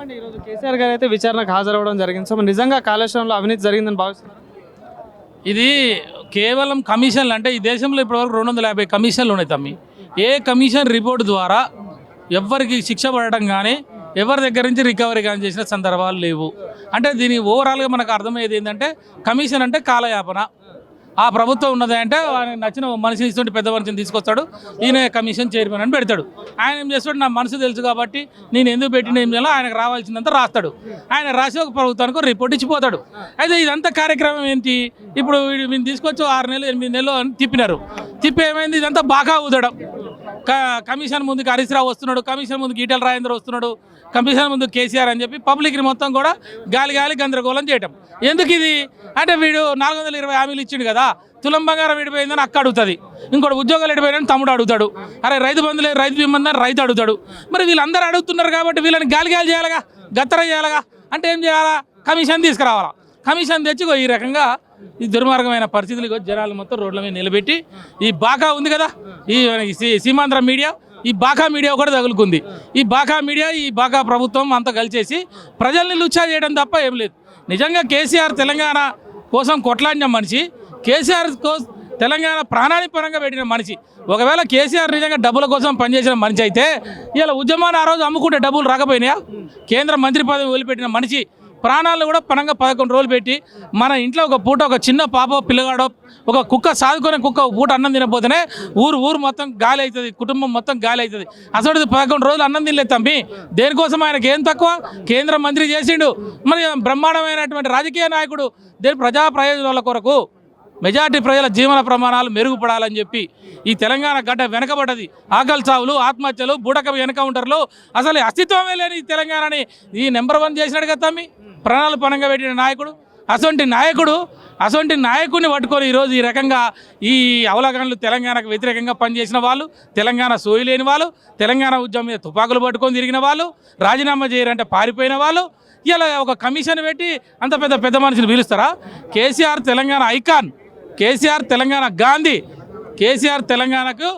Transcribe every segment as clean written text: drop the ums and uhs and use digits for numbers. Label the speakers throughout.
Speaker 1: చెప్పండి, ఈరోజు కేసీఆర్ గారు అయితే విచారణకు హాజరవ్వడం జరిగింది. సో నిజంగా కాళేశ్వరంలో అవినీతి జరిగిందని భావిస్తున్నారు?
Speaker 2: ఇది కేవలం కమిషన్లు. అంటే ఈ దేశంలో ఇప్పటివరకు 250 కమిషన్లు ఉన్నాయి తమ్మి. ఏ కమిషన్ రిపోర్ట్ ద్వారా ఎవరికి శిక్ష పడటం కానీ ఎవరి దగ్గర నుంచి రికవరీ కానీ చేసిన సందర్భాలు లేవు. అంటే దీని ఓవరాల్గా మనకు అర్థమయ్యేది ఏంటంటే కమిషన్ అంటే కాలయాపన. ఆ ప్రభుత్వం ఉన్నది అంటే ఆయనకు నచ్చిన మనిషిని ఇస్తుంటే పెద్ద మనిషిని తీసుకొస్తాడు, ఈయన కమిషన్ చైర్మన్ అని పెడతాడు. ఆయన ఏం చేస్తాడు, నా మనసు తెలుసు కాబట్టి నేను ఎందుకు పెట్టిన ఏం చేయాలో ఆయనకు రావాల్సిందంతా రాస్తాడు. ఆయన రాసి ఒక ప్రభుత్వానికి రిపోర్ట్ ఇచ్చిపోతాడు. అయితే ఇదంతా కార్యక్రమం ఏంటి, ఇప్పుడు వీళ్ళు తీసుకొచ్చి 6 నెలలు 8 నెలలు అని తిప్పినారు. తిప్పి ఏమైంది, ఇదంతా బాగా ఊదడం. కమిషన్ ముందుకు హరీష్ రావు వస్తున్నాడు, కమిషన్ ముందుకు ఈటెల రాజేంద్ర వస్తున్నాడు, కమిషన్ ముందు కేసీఆర్ అని చెప్పి పబ్లిక్ని మొత్తం కూడా గాలి గందరగోళం చేయటం. ఎందుకు ఇది అంటే వీడు 420 హామీలు ఇచ్చిండు కదా, తులం బంగారం విడిపోయిందని అక్క అడుగుతుంది, ఇంకోటి ఉద్యోగాలు విడిపోయిందని తమ్ముడు అడుగుతాడు, అరే రైతు బంధు లేదు రైతు బీమా రైతు అడుగుతాడు. మరి వీళ్ళందరూ అడుగుతున్నారు కాబట్టి వీళ్ళని గాలి చేయాలగా, గత్తర చేయాలగా. అంటే ఏం చేయాలా, కమిషన్ తీసుకురావాలా. కమిషన్ తెచ్చి ఈ రకంగా ఈ దుర్మార్గమైన పరిస్థితులు జనాలు మొత్తం రోడ్ల మీద నిలబెట్టి ఈ బాకా ఉంది కదా, ఈ సీమాంధ్ర మీడియా, ఈ బాకా మీడియా కూడా తగులుకుంది. ఈ బాకా మీడియా, ఈ బాకా ప్రభుత్వం అంతా కలిసేసి ప్రజల్ని లుచ్చా చేయడం తప్ప ఏం లేదు. నిజంగా కేసీఆర్ తెలంగాణ కోసం కొట్లాడిన మనిషి, కేసీఆర్ కోసం తెలంగాణ ప్రాణాన్ని పరంగా పెట్టిన మనిషి. ఒకవేళ కేసీఆర్ నిజంగా డబ్బుల కోసం పనిచేసిన మనిషి అయితే ఇలా ఉద్యమాన్ని ఆ రోజు అమ్ముకుంటే డబ్బులు రాకపోయినాయా? కేంద్ర మంత్రి పదవి వదిలిపెట్టిన మనిషి ప్రాణాలను కూడా పరంగా 11 రోజులు పెట్టి మన ఇంట్లో ఒక పూట ఒక చిన్న పాప పిల్లగాడో ఒక కుక్క సాదుకునే కుక్క పూట అన్నం తినకపోతేనే ఊరు మొత్తం గాలి అవుతుంది, కుటుంబం మొత్తం గాలి అవుతుంది. అసలు 11 రోజులు అన్నం తినలేదు తమ్మి. దేనికోసం ఆయనకి ఏం తక్కువ, కేంద్ర మంత్రి చేసిండు, మరి బ్రహ్మాండమైనటువంటి రాజకీయ నాయకుడు. దేని ప్రజా ప్రయోజనాల కొరకు మెజార్టీ ప్రజల జీవన ప్రమాణాలు మెరుగుపడాలని చెప్పి ఈ తెలంగాణ గడ్డ వెనకబడ్డది. ఆకలి చావులు, ఆత్మహత్యలు, బుడక ఎన్కౌంటర్లు, అసలు అస్తిత్వమే లేని ఈ తెలంగాణని ఈ నెంబర్ 1 చేసినాడు కదా తమ్మి, ప్రణాళిక పరంగా పెట్టిన నాయకుడు. అసొంటి నాయకుడిని పట్టుకొని ఈరోజు ఈ రకంగా ఈ అవలగానులు తెలంగాణకు వ్యతిరేకంగా పనిచేసిన వాళ్ళు, తెలంగాణ సోయి లేని వాళ్ళు, తెలంగాణ ఉద్యమం మీద తుపాకులు పట్టుకొని తిరిగిన వాళ్ళు, రాజీనామా చేయరంటే పారిపోయిన వాళ్ళు ఇలా ఒక కమిషన్ పెట్టి అంత పెద్ద మనిషిని పిలుస్తారా? కేసీఆర్ తెలంగాణ ఐకాన్, కేసీఆర్ తెలంగాణ గాంధీ, కేసీఆర్ తెలంగాణకు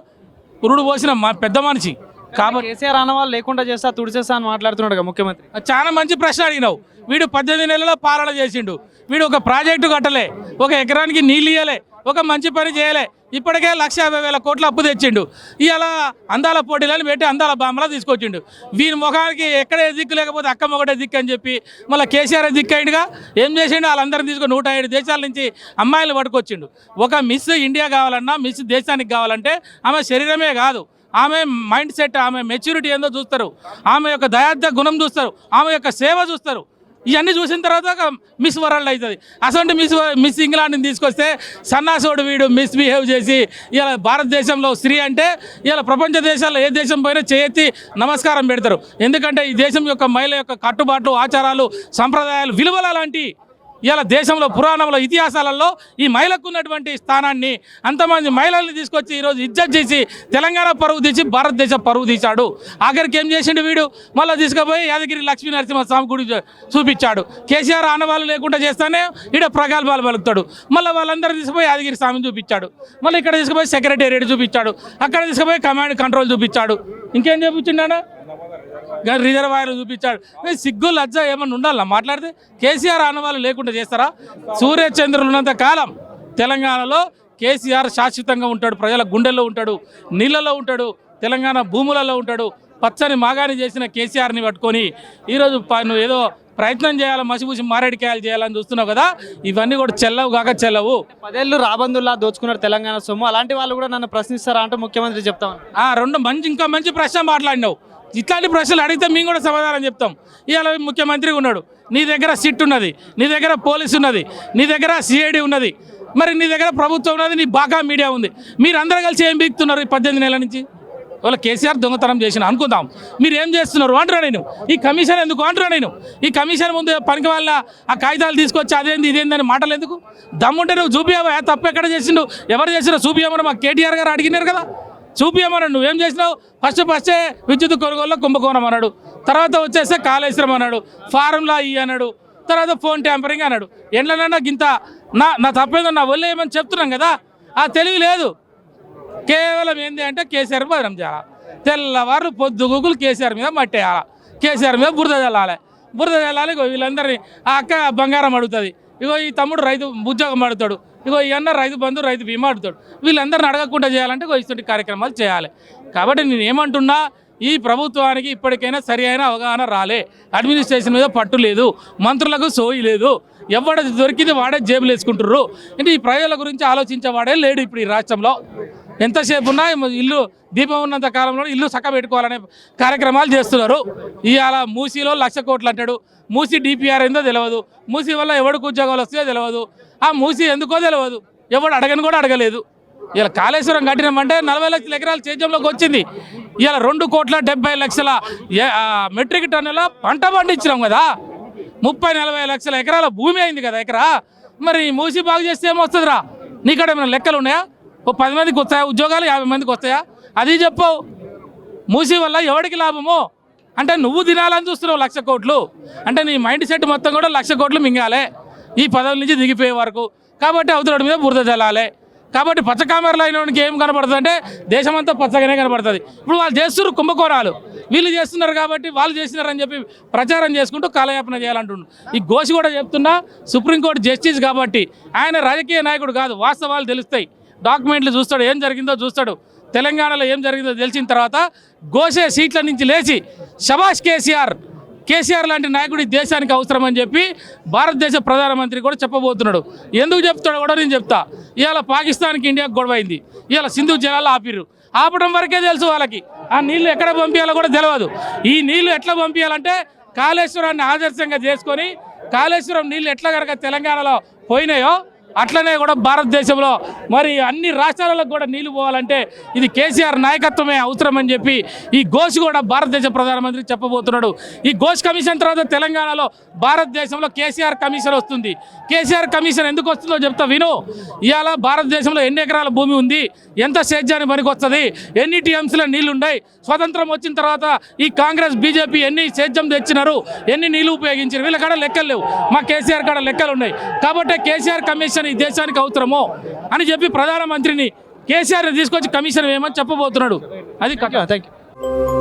Speaker 2: పురుడు పోసిన పెద్ద మనిషి.
Speaker 1: కాబట్టి కేసీఆర్ అన్నవాళ్ళు లేకుండా చేస్తా తుడిచేస్తా అని మాట్లాడుతున్నాడు ముఖ్యమంత్రి.
Speaker 2: చాలా మంచి ప్రశ్న అడిగినావు. వీడు 18 నెలల పాలన చేసిండు, వీడు ఒక ప్రాజెక్టు కట్టలే, ఒక ఎకరానికి నీళ్ళు ఇయ్యలే, ఒక మంచి పని చేయలే, ఇప్పటికే 1,50,000 కోట్ల అప్పు తెచ్చిండు. ఇలా అందాల పోటీలను పెట్టి అందాల బామ్మలా తీసుకొచ్చిండు. వీని ముఖానికి ఎక్కడే దిక్కు లేకపోతే అక్కమ్మ ఒకటే దిక్కు అని చెప్పి మళ్ళీ కేసీఆర్ దిక్కు అయిండుగా. ఏం చేసిండు, వాళ్ళందరినీ తీసుకొని 107 దేశాల నుంచి అమ్మాయిలు పట్టుకొచ్చిండు. ఒక మిస్ ఇండియా కావాలన్నా, మిస్ దేశానికి కావాలంటే ఆమె శరీరమే కాదు, ఆమె మైండ్ సెట్, ఆమె మెచ్యూరిటీ ఏందో చూస్తారు, ఆమె యొక్క దయార్థ గుణం చూస్తారు, ఆమె యొక్క సేవ చూస్తారు. ఇవన్నీ చూసిన తర్వాత మిస్ వరల్డ్ అవుతుంది. అసలు మిస్ ఇంగ్లాండ్ని తీసుకొస్తే సన్నాసోడు వీడు మిస్బిహేవ్ చేసి ఇలా భారతదేశంలో స్త్రీ అంటే ఇలా ప్రపంచ దేశాల్లో ఏ దేశం పోయినా చేయెత్తి నమస్కారం పెడతారు. ఎందుకంటే ఈ దేశం యొక్క మహిళ యొక్క కట్టుబాట్లు, ఆచారాలు, సంప్రదాయాలు, విలువలు అలాంటి ఇలా దేశంలో పురాణంలో ఇతిహాసాలలో ఈ మహిళకు ఉన్నటువంటి స్థానాన్ని అంతమంది మహిళల్ని తీసుకొచ్చి ఈరోజు ఇజ్జత్ చేసి తెలంగాణ పరువు తీసి భారతదేశ పరువు తీశాడు. ఆఖరికి ఏం చేసిండు వీడు, మళ్ళీ తీసుకుపోయి యాదగిరి లక్ష్మీ నరసింహస్వామి గుడి చూపించాడు. కేసీఆర్ ఆనవాళ్ళు లేకుండా చేస్తానే ఈడ ప్రగల్భాలు పలుకుతాడు. మళ్ళీ వాళ్ళందరూ తీసుకుపోయి యాదగిరి స్వామిని చూపించాడు. మళ్ళీ ఇక్కడ తీసుకుపోయి సెక్రటేరియట్ చూపించాడు, అక్కడ తీసుకుపోయి కమాండ్ కంట్రోల్ చూపించాడు. ఇంకేం చూపించిండా, రిజర్వాయర్ చూపించాడు. సిగ్గు లజ్జ ఏమన్నా ఉండాలా మాట్లాడితే? కేసీఆర్ ఆనవాళ్ళు లేకుండా చేస్తారా? సూర్యచంద్రులు ఉన్నంత కాలం తెలంగాణలో కేసీఆర్ శాశ్వతంగా ఉంటాడు, ప్రజల గుండెల్లో ఉంటాడు, నీళ్ళలో ఉంటాడు, తెలంగాణ భూములలో ఉంటాడు. పచ్చని మాగాని చేసిన కేసీఆర్ని పట్టుకొని ఈరోజు నువ్వు ఏదో ప్రయత్నం చేయాలి, మసిపూసి మారేడికాయలు చేయాలని చూస్తున్నావు కదా, ఇవన్నీ కూడా చెల్లవు కాక చెల్లవు.
Speaker 1: 10 ఏళ్ళు రాబందుల్లా దోచుకున్నారు తెలంగాణ సొమ్ము, అలాంటి వాళ్ళు కూడా నన్ను ప్రశ్నిస్తారా అంటూ ముఖ్యమంత్రి చెప్తాను. ఇంకా మంచి ప్రశ్న మాట్లాడినావు. ఇట్లాంటి ప్రశ్నలు అడిగితే మేము కూడా సమాధానం చెప్తాం. ఇవాళ ముఖ్యమంత్రి ఉన్నాడు, నీ దగ్గర సిట్ ఉన్నది, నీ దగ్గర పోలీసు ఉన్నది, నీ దగ్గర సిఐడి ఉన్నది, మరి నీ దగ్గర ప్రభుత్వం ఉన్నది, నీ బాగా మీడియా ఉంది. మీరు అందరూ కలిసి ఏం బీక్తున్నారు ఈ 18 నెలల నుంచి? వాళ్ళ కేసీఆర్ దొంగతనం చేసిన అనుకుందాం, మీరు ఏం చేస్తున్నారు అంటున్నా నేను. ఈ కమిషన్ ఎందుకు అంటున్నా నేను. ఈ కమిషన్ ముందు పనికి వాళ్ళ ఆ కాగితాలు తీసుకొచ్చి అదేంది ఇదేందని మాటలు ఎందుకు? దమ్ముంటే నువ్వు చూపియవా, తప్పు ఎక్కడ చేసిండు, ఎవరు చేసినా చూపియమని మా కేటీఆర్ గారు అడిగినారు కదా, చూపియమన్నాడు. నువ్వేం చేసినావు? ఫస్టే విద్యుత్ కొనుగోలులో కుంభకోణం అన్నాడు, తర్వాత వచ్చేస్తే కాళేశ్వరం అన్నాడు, ఫార్ములా ఈ అన్నాడు, తర్వాత ఫోన్ ట్యాంపరింగ్ అన్నాడు. ఎండ్లనన్నా గింత నా తప్పేదో నా వల్ల ఏమని చెప్తున్నాం కదా, ఆ తెలివి లేదు. కేవలం ఏంది అంటే కేసీఆర్ బదనం చేయాలి, తెల్లవారు పొద్దుగుకులు కేసీఆర్ మీద మట్టేయాలి, కేసీఆర్ మీద బురద చల్లాలి.
Speaker 2: బురద జల్లాలి. ఇగో వీళ్ళందరినీ ఆ అక్క బంగారం అడుగుతుంది, ఇగో ఈ తమ్ముడు రైతు ఉద్యోగం అడుగుతాడు, ఇగో ఈ అన్న రైతు బంధు రైతు బీమా అడుగుతాడు. వీళ్ళందరిని అడగకుండా చేయాలంటే ఇగో ఇటువంటి కార్యక్రమాలు చేయాలి. కాబట్టి నేను ఏమంటున్నా, ఈ ప్రభుత్వానికి ఇప్పటికైనా సరి అయిన అవగాహన రాలే, అడ్మినిస్ట్రేషన్ మీద పట్టు లేదు, మంత్రులకు సోయి లేదు, ఎవడ దొరికింది వాడే జేబులు వేసుకుంటుర్రు. అంటే ఈ ప్రజల గురించి ఆలోచించేవాడే లేడు ఇప్పుడు ఈ రాష్ట్రంలో. ఎంతసేపు ఉన్నా ఇల్లు దీపం ఉన్నంత కాలంలో ఇల్లు చక్క పెట్టుకోవాలనే కార్యక్రమాలు చేస్తున్నారు. ఇవాళ మూసీలో 1,00,000 కోట్లు అంటాడు, మూసీ డిపిఆర్ ఏందో తెలియదు, మూసీ వల్ల ఎవడికి ఉద్యోగాలు వస్తాయో తెలియదు, ఆ మూసీ ఎందుకో తెలియదు, ఎవడు అడగని కూడా అడగలేదు. ఇలా కాళేశ్వరం కట్టినామంటే 40 లక్షల ఎకరాలు సేద్యంలోకి వచ్చింది. ఇలా 2,70,00,000 మెట్రిక్ టన్నుల పంట పండించినాం కదా, 30-40 లక్షల ఎకరాల భూమి అయింది కదా ఎకరా. మరి మూసి బాగు చేస్తే ఏమొస్తుందిరా? నీకాడ ఏమైనా లెక్కలు ఉన్నాయా? ఓ 10 మందికి వస్తాయా ఉద్యోగాలు, 50 మందికి వస్తాయా? అది చెప్పవు. మూసి వల్ల ఎవరికి లాభము అంటే నువ్వు తినాలని చూస్తున్నావు 1,00,000 కోట్లు. అంటే నీ మైండ్ సెట్ మొత్తం కూడా 1,00,000 కోట్లు మింగాలే ఈ పదవుల నుంచి దిగిపోయే వరకు. కాబట్టి అవతల మీద బురద జల్లాలే. కాబట్టి పచ్చకామెరలు అయిన వాడికి ఏం కనపడుతుంది అంటే దేశమంతా పచ్చగానే కనపడుతుంది. ఇప్పుడు వాళ్ళు చేస్తున్నారు కుంభకోణాలు, వీళ్ళు చేస్తున్నారు కాబట్టి వాళ్ళు చేస్తున్నారని చెప్పి ప్రచారం చేసుకుంటూ కాలయాపన చేయాలంటున్నారు. ఈ ఘోష్ కూడా చెప్తున్నా, సుప్రీంకోర్టు జస్టిస్ కాబట్టి ఆయన రాజకీయ నాయకుడు కాదు, వాస్తవాలు తెలుస్తాయి, డాక్యుమెంట్లు చూస్తాడు, ఏం జరిగిందో చూస్తాడు. తెలంగాణలో ఏం జరిగిందో తెలిసిన తర్వాత ఘోషే సీట్ల నుంచి లేచి శభాష్ కేసీఆర్ లాంటి నాయకుడు ఈ దేశానికి అవసరం అని చెప్పి భారతదేశ ప్రధానమంత్రి కూడా చెప్పబోతున్నాడు. ఎందుకు చెప్తాడో కూడా నేను చెప్తా. ఇవాళ పాకిస్తాన్కి ఇండియాకి గొడవ అయింది, ఇవాళ సింధు జలాలు ఆపిర్రు, ఆపడం వరకే తెలుసు వాళ్ళకి. ఆ నీళ్లు ఎక్కడ పంపించాలో కూడా తెలియదు. ఈ నీళ్లు ఎట్లా పంపించాలంటే కాళేశ్వరాన్ని ఆదర్శంగా చేసుకొని, కాళేశ్వరం నీళ్లు ఎట్లా కనుక తెలంగాణలో పోయినాయో అట్లనే కూడా భారతదేశంలో మరి అన్ని రాష్ట్రాలకు కూడా నీళ్లు పోవాలంటే ఇది కేసీఆర్ నాయకత్వమే అవసరం అని చెప్పి ఈ ఘోష్ కూడా భారతదేశ ప్రధానమంత్రి చెప్పబోతున్నాడు. ఈ ఘోష్ కమిషన్ తర్వాత తెలంగాణలో భారతదేశంలో కేసీఆర్ కమిషన్ వస్తుంది. కేసీఆర్ కమిషన్ ఎందుకు వస్తుందో చెప్తా విను. ఇవాళ భారతదేశంలో ఎన్ని ఎకరాల భూమి ఉంది, ఎంత సేద్యానికి పనికి వస్తుంది, ఎన్ని టీఎంసీల నీళ్లు ఉన్నాయి, స్వతంత్రం వచ్చిన తర్వాత ఈ కాంగ్రెస్ బీజేపీ ఎన్ని సేద్యం తెచ్చినారు, ఎన్ని నీళ్లు ఉపయోగించారు, వీళ్ళ కాడ లెక్కలు లేవు, మా కేసీఆర్ కాడ లెక్కలు ఉన్నాయి. కాబట్టి కేసీఆర్ కమిషన్ ఈ దేశానికి అవసరమో అని చెప్పి ప్రధానమంత్రిని కేసీఆర్ తీసుకొచ్చి కమిషన్ వేయమని చెప్పబోతున్నాడు. అది
Speaker 1: థ్యాంక్ యూ.